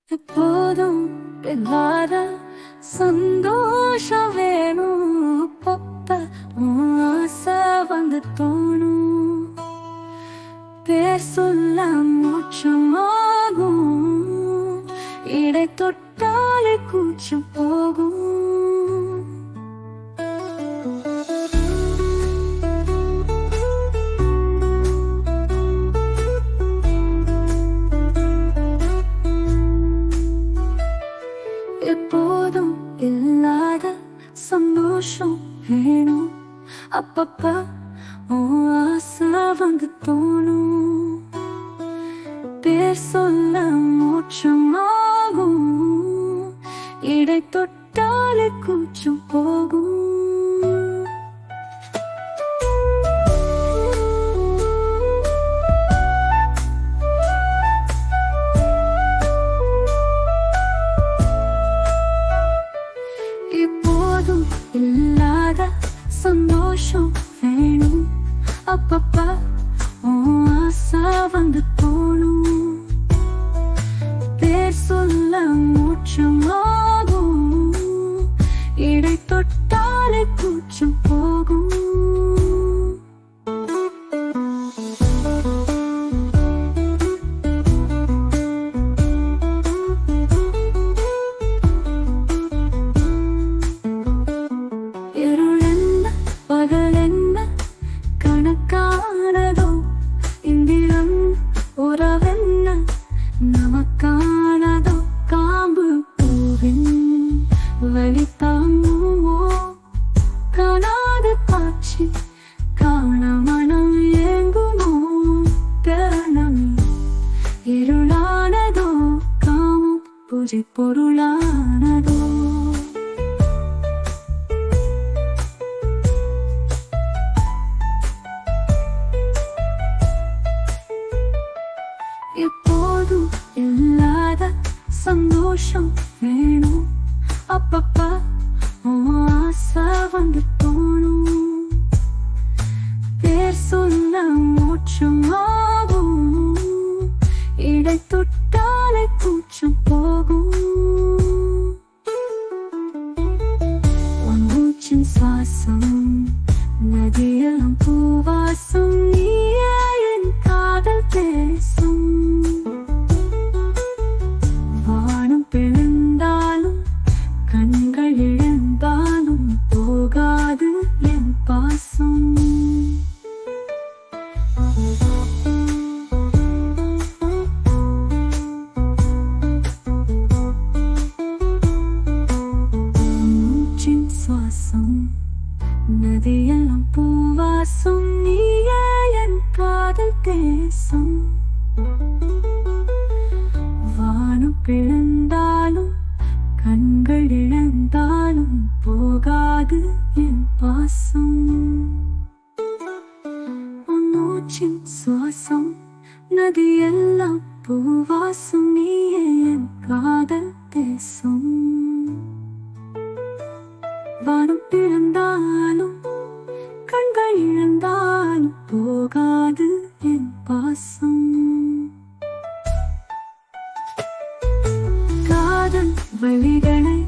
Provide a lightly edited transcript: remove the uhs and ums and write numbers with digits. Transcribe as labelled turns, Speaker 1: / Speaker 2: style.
Speaker 1: எப்போதும் இல்லாத சந்தோஷம் வேணும். பப்ப ஆசை வந்து தோணும். பேர் சொல்ல மூச்சமாகும். இடை தொட்டாலே கூச்சம் போகும். எப்போதும் இல்லாத சந்தோஷம் வேணும். அப்பப்ப ஆசை வந்து தோணும். பேர் சொல்ல மூச்சமாகும். இடை தொட்டாலே கூச்சம் போகும். எப்போதும் இல்லாத சந்தோஷம் வேணும். அப்பப்ப ஆசை வந்து தோணும். பேர் சொல்ல மூச்சமாகும். இடை தொட்டாலே கூச்சம் போகும். பகலென்ன கணக்கானதோ, இந்திரம் உறவென்ன நமக்கானதோ, காம்பு பூவின் வழி தாங்குமோ, காணாத காட்சி காண மனம் ஏங்குமோ, கரணம் இருளானதோ, காமம் புரி பொருளானதோ. எப்போதும் இல்லாத சந்தோஷம் வேணும். அப்பப்ப ஆசை வந்து தோணும். பேர் சொல்ல மூச்சமாகும். இடை தொட்டாலே கூச்சம் போகும். உன் மூச்சின் சுவாசம் நதியெல்லாம் பூவாசம். நீயே என் காதல் தேசம். வானம் பிளந்தாலும் கண்கள் இழந்தாலும் போகாது என் பாசம். மூச்சின் சுவாசம் நதியெல்லாம் பூவாசம். நீயே என் காதல் தேசம். வானம் பிளந்தாலும் கண்கள் இழந்தாலும் போகாது என் பாசம். உன் மூச்சின் சுவாசம் நதியெல்லாம் பூவாசம். நீயே என் காதல் தேசம். வானம் பிளந்தாலும் கண்கள் இழந்தாலும் போகாது என் பாசம். காதல் வழிகளை